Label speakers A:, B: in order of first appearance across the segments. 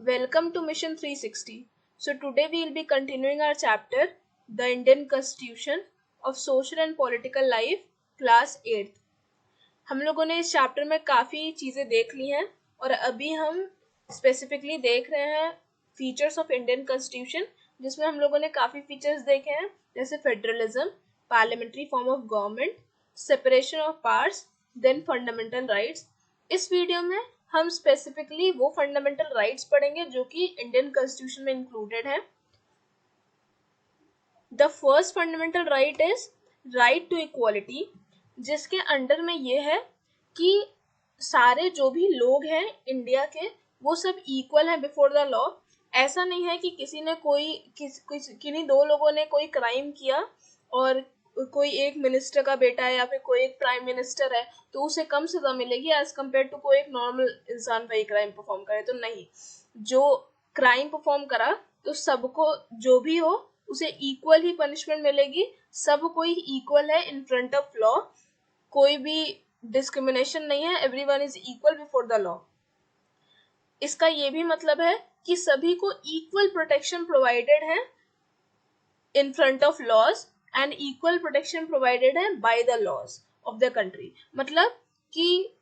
A: Welcome to Mission 360. So today we will be continuing our chapter, The Indian Constitution of Social and Political Life, Class 8th. हम लोगों ने इस chapter में काफ़ी चीज़ें देख ली हैं और अभी हम स्पेसिफिकली देख रहे हैं फीचर्स ऑफ इंडियन कॉन्स्टिट्यूशन, जिसमें हम लोगों ने काफ़ी फीचर्स देखे हैं, जैसे federalism, parliamentary form of government, separation of powers, then fundamental rights. इस वीडियो में हम स्पेसिफिकली वो फंडामेंटल राइट्स पढ़ेंगे जो कि इंडियन कॉन्स्टिट्यूशन में इंक्लूडेड है. The first fundamental right is right to equality, जिसके अंडर में ये है कि सारे जो भी लोग हैं इंडिया के वो सब इक्वल हैं बिफोर द लॉ. ऐसा नहीं है कि किसी ने किन्हीं दो लोगों ने कोई क्राइम किया और कोई एक मिनिस्टर का बेटा है या फिर कोई एक प्राइम मिनिस्टर है तो उसे कम सजा मिलेगी एज कम्पेयर टू कोई एक नॉर्मल इंसान वही क्राइम परफॉर्म करे. तो नहीं, जो क्राइम परफॉर्म करा तो सबको जो भी हो उसे इक्वल ही पनिशमेंट मिलेगी. सब कोई इक्वल है इन फ्रंट ऑफ लॉ, कोई भी डिस्क्रिमिनेशन नहीं है. Everyone is equal before the law. इसका ये भी मतलब है कि सभी को इक्वल प्रोटेक्शन प्रोवाइडेड है in front of laws and equal protection provided है by the laws of the country. मतलब कि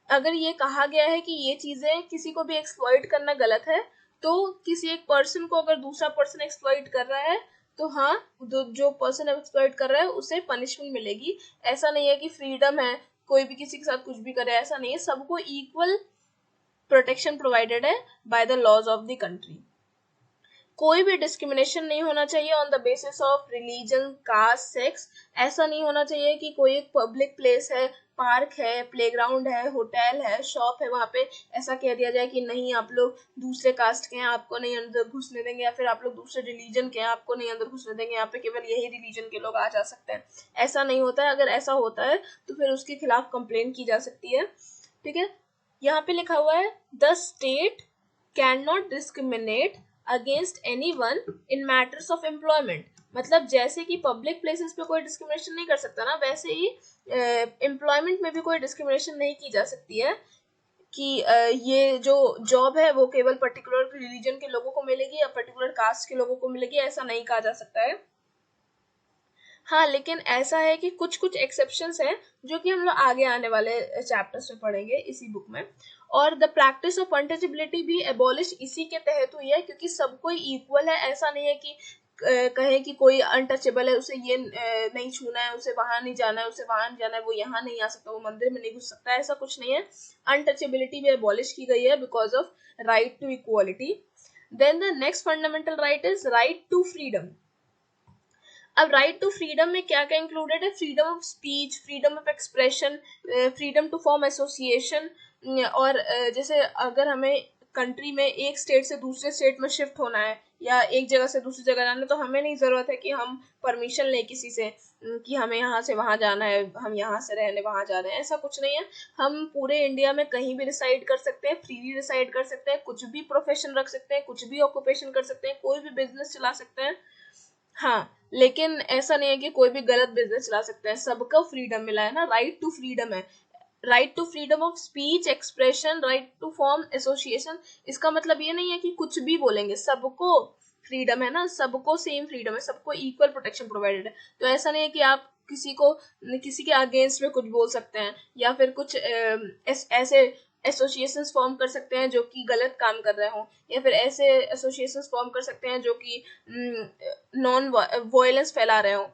A: अगर ये कहा गया है कि ये चीजें किसी को भी एक्सप्लॉइट करना गलत है, तो किसी एक पर्सन को अगर दूसरा पर्सन एक्सप्लॉइट कर रहा है तो हाँ, जो पर्सन एक्सप्लॉइट कर रहा है उसे पनिशमेंट मिलेगी. ऐसा नहीं है कि फ्रीडम है, कोई भी किसी के साथ कुछ भी करे, ऐसा नहीं है. सबको इक्वल प्रोटेक्शन प्रोवाइडेड है by the laws of the country. कोई भी डिस्क्रिमिनेशन नहीं होना चाहिए on the basis of religion, caste, sex. ऐसा नहीं होना चाहिए कि कोई एक पब्लिक प्लेस है, पार्क है, प्लेग्राउंड है, होटल है, शॉप है, वहाँ पे ऐसा कह दिया जाए कि नहीं आप लोग दूसरे कास्ट के हैं, आपको नहीं अंदर घुसने देंगे, या फिर आप लोग दूसरे रिलीजन के हैं, आपको नहीं अंदर घुसने देंगे, यहाँ पे केवल यही रिलीजन के लोग आ जा सकते हैं. ऐसा नहीं होता है. अगर ऐसा होता है तो फिर उसके खिलाफ कंप्लेन की जा सकती है. ठीक है, यहाँ पे लिखा हुआ है the state can not discriminate against anyone in matters of employment. मतलब जैसे कि पब्लिक प्लेसेस पे कोई डिस्क्रिमिनेशन नहीं कर सकता ना, वैसे ही एम्प्लॉयमेंट में भी कोई डिस्क्रिमिनेशन नहीं की जा सकती है कि ये जो जॉब है वो केवल पर्टिकुलर रिलीजन के लोगों को मिलेगी या पर्टिकुलर कास्ट के लोगों को मिलेगी. ऐसा नहीं कहा जा सकता है. हाँ, लेकिन ऐसा है कि कुछ कुछ एक्सेप्शंस हैं जो कि हम लोग आगे आने वाले चैप्टर्स में पढ़ेंगे इसी बुक में. और द प्रैक्टिस ऑफ अनटचेबिलिटी भी एबॉलिश इसी के तहत हुई है, क्योंकि सब कोई इक्वल है. ऐसा नहीं है कि कहे कि कोई अनटचेबल है, उसे ये नहीं छूना है, उसे वहां नहीं जाना है, उसे वहां नहीं जाना है, वो यहाँ नहीं आ सकता, वो मंदिर में नहीं घुस सकता. ऐसा कुछ नहीं है. अनटचेबिलिटी भी एबॉलिश की गई है because of right to equality. Then the next fundamental right is right to freedom. अब राइट टू फ्रीडम में क्या क्या इंक्लूडेड है? Freedom of speech, freedom of expression, freedom to form association. और जैसे अगर हमें कंट्री में एक स्टेट से दूसरे स्टेट में शिफ्ट होना है या एक जगह से दूसरी जगह जाना है, तो हमें नहीं जरूरत है कि हम परमिशन लें किसी से कि हमें यहाँ से वहाँ जाना है, हम यहाँ से रहने वहाँ जा रहे हैं. ऐसा कुछ नहीं है. हम पूरे इंडिया में कहीं भी डिसाइड कर सकते हैं, फ्रीली डिसाइड कर सकते हैं, कुछ भी प्रोफेशन रख सकते हैं, कुछ भी ऑक्यूपेशन कर सकते हैं, कोई भी बिजनेस चला सकते हैं. हाँ, लेकिन ऐसा नहीं है कि कोई भी गलत बिजनेस चला सकता है. सबका फ्रीडम मिला है ना, राइट टू फ्रीडम है. Right to freedom of speech, expression, right to form association. इसका मतलब ये नहीं है कि कुछ भी बोलेंगे. सबको फ्रीडम है ना, सबको सेम फ्रीडम है, सबको इक्वल प्रोटेक्शन प्रोवाइडेड है. तो ऐसा नहीं है कि आप किसी के अगेंस्ट में कुछ बोल सकते हैं या फिर कुछ ऐसे एसोसिएशंस फॉर्म कर सकते हैं जो कि गलत काम कर रहे हों, या फिर ऐसे एसोसिएशंस फॉर्म कर सकते हैं जो कि नॉन वायलेंस फैला रहे हों.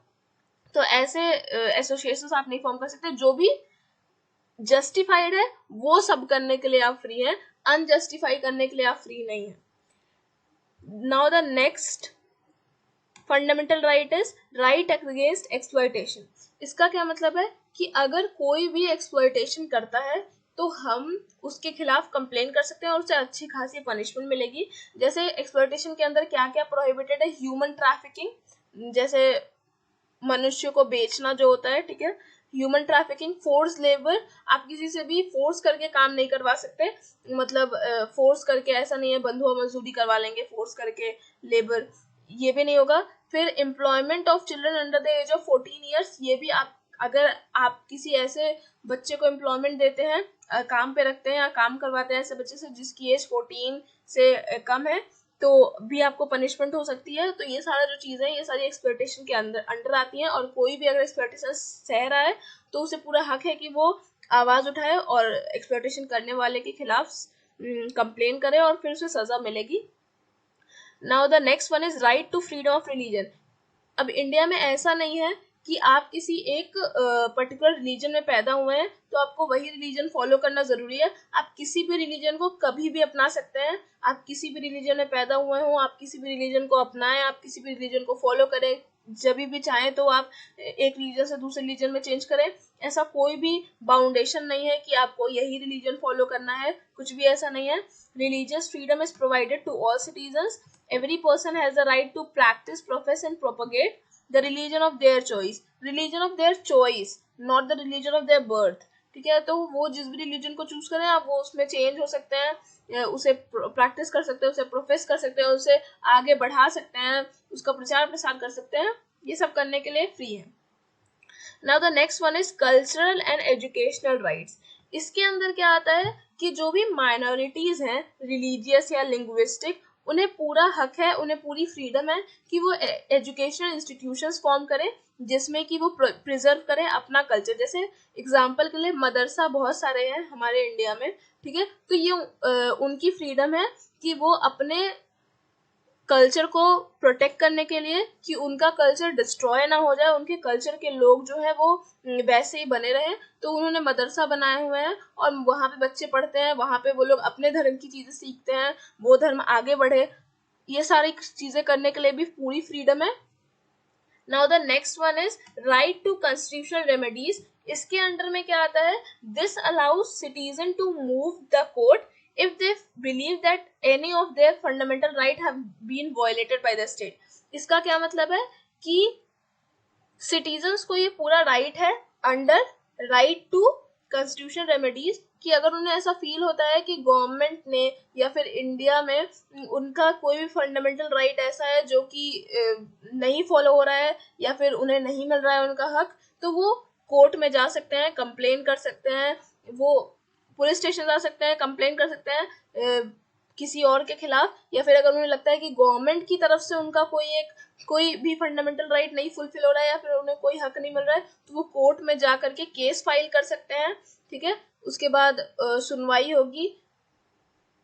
A: तो ऐसे एसोसिएशंस आप नहीं फॉर्म कर सकते. जो भी जस्टिफाइड है वो सब करने के लिए आप फ्री हैं, अनजस्टिफाई करने के लिए आप फ्री नहीं है. Now the next fundamental right is right against exploitation. इसका क्या मतलब है कि अगर कोई भी एक्सप्लॉयटेशन करता है तो हम उसके खिलाफ कंप्लेन कर सकते हैं और उसे अच्छी खासी पनिशमेंट मिलेगी. जैसे एक्सप्लॉयटेशन के अंदर क्या क्या प्रोहिबिटेड है? ह्यूमन ट्रैफिकिंग, जैसे मनुष्य को बेचना जो होता है, ठीक है. ह्यूमन ट्रैफिकिंग, फोर्स लेबर, आप किसी से भी फोर्स करके काम नहीं करवा सकते. मतलब फोर्स करके ऐसा नहीं है बंधुआ मजदूरी करवा लेंगे फोर्स करके लेबर, ये भी नहीं होगा. फिर employment of children under the age of 14 years, ये भी आप अगर आप किसी ऐसे बच्चे को एम्प्लॉयमेंट देते हैं, काम पे रखते हैं या काम करवाते हैं ऐसे बच्चे से जिसकी एज 14 से कम है, तो भी आपको पनिशमेंट हो सकती है। तो ये सारा जो चीज़ें ये सारी एक्सप्लॉयटेशन के अंडर आती हैं, और कोई भी अगर एक्सप्लॉयटेशन सह रहा है तो उसे पूरा हक है कि वो आवाज़ उठाए और एक्सप्लॉयटेशन करने वाले के खिलाफ कंप्लेन करे और फिर उसे सज़ा मिलेगी। Now the next one is right to freedom of religion. अब इंडिया में ऐसा नहीं है कि आप किसी एक पर्टिकुलर रिलीजन में पैदा हुए हैं तो आपको वही रिलीजन फॉलो करना जरूरी है। आप किसी भी रिलीजन को कभी भी अपना सकते हैं। आप किसी भी रिलीजन में पैदा हुए हो, आप किसी भी रिलीजन को अपनाएं, आप किसी भी रिलीजन को फॉलो करें। जब भी चाहें तो आप एक रिलीजन से दूसरे रिलीजन में चेंज करें। ऐसा कोई भी बाउंडेशन नहीं है कि आपको यही रिलीजन फॉलो करना है, कुछ भी ऐसा नहीं है। Religious freedom is provided to all citizens. Every person has the right to practice, profess and propagate the religion of their choice. Religion of their choice, not the religion of their birth. ठीक है, तो वो जिस भी religion को choose करें आप वो उसमें चेंज हो सकते हैं, उसे प्रैक्टिस कर सकते हैं, उसे प्रोफेस कर सकते हैं, उसे आगे बढ़ा सकते हैं, उसका प्रचार प्रसार कर सकते हैं। ये सब करने के लिए फ्री है। Now the next one is cultural and educational rights. इसके अंदर क्या आता है कि जो भी माइनॉरिटीज हैं, रिलीजियस या लिंग्विस्टिक, उन्हें पूरा हक है, उन्हें पूरी फ्रीडम है कि वो एजुकेशनल इंस्टीट्यूशंस फॉर्म करें जिसमें कि वो प्रिजर्व करें अपना कल्चर। जैसे एग्जांपल के लिए मदरसा बहुत सारे हैं हमारे इंडिया में, ठीक है, तो ये उनकी फ्रीडम है कि वो अपने कल्चर को प्रोटेक्ट करने के लिए कि उनका कल्चर डिस्ट्रॉय ना हो जाए, उनके कल्चर के लोग जो है वो वैसे ही बने रहे। तो उन्होंने मदरसा बनाए हुए हैं और वहाँ पे बच्चे पढ़ते हैं, वहाँ पे वो लोग अपने धर्म की चीजें सीखते हैं, वो धर्म आगे बढ़े। ये सारी चीजें करने के लिए भी पूरी फ्रीडम है। Now the next one is right to constitutional remedies. इसके अंडर में क्या आता है, this allows citizen to move the court if they believe that any of their fundamental right have been violated by the state. इसका क्या मतलब है कि सिटीजन्स को ये पूरा राइट है under right to constitution remedies कि अगर उन्हें ऐसा फील होता है कि गवर्नमेंट ने या फिर इंडिया में उनका कोई भी फंडामेंटल राइट ऐसा है जो कि नहीं फॉलो हो रहा है या फिर उन्हें नहीं मिल रहा है उनका हक, तो वो कोर्ट में जा सकते हैं, कंप्लेन कर सकते हैं, वो पुलिस स्टेशन जा सकते हैं, कंप्लेन कर सकते हैं किसी और के खिलाफ। या फिर अगर उन्हें लगता है कि गवर्नमेंट की तरफ से उनका कोई भी फंडामेंटल राइट नहीं फुलफिल हो रहा है या फिर उन्हें कोई हक नहीं मिल रहा है, तो वो कोर्ट में जा करके केस फाइल कर सकते हैं। ठीक है, उसके बाद सुनवाई होगी,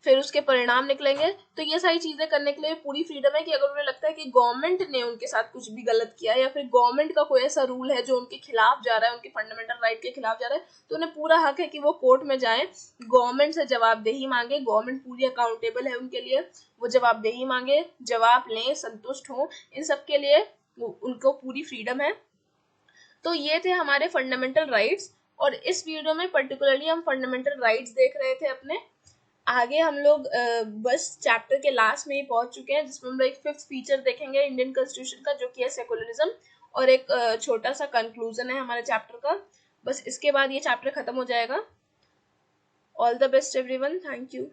A: फिर उसके परिणाम निकलेंगे। तो ये सारी चीजें करने के लिए पूरी फ्रीडम है कि अगर उन्हें लगता है कि गवर्नमेंट ने उनके साथ कुछ भी गलत किया है या फिर गवर्नमेंट का कोई ऐसा रूल है जो उनके खिलाफ जा रहा है, उनके फंडामेंटल राइट के खिलाफ जा रहा है, तो उन्हें पूरा हक है कि वो कोर्ट में जाए, गवर्नमेंट से जवाबदेही मांगे। गवर्नमेंट पूरी अकाउंटेबल है उनके लिए, वो जवाबदेही मांगे, जवाब लें, संतुष्ट हों, इन सब के लिए उनको पूरी फ्रीडम है। तो ये थे हमारे फंडामेंटल राइट्स, और इस वीडियो में पर्टिकुलरली हम फंडामेंटल राइट्स देख रहे थे अपने। आगे हम लोग बस चैप्टर के लास्ट में ही पहुंच चुके हैं जिसमें हम लोग एक फिफ्थ फीचर देखेंगे इंडियन कॉन्स्टिट्यूशन का, जो कि है सेकुलरिज्म, और एक छोटा सा कंक्लूजन है हमारे चैप्टर का। बस इसके बाद ये चैप्टर खत्म हो जाएगा। All the best everyone, thank you.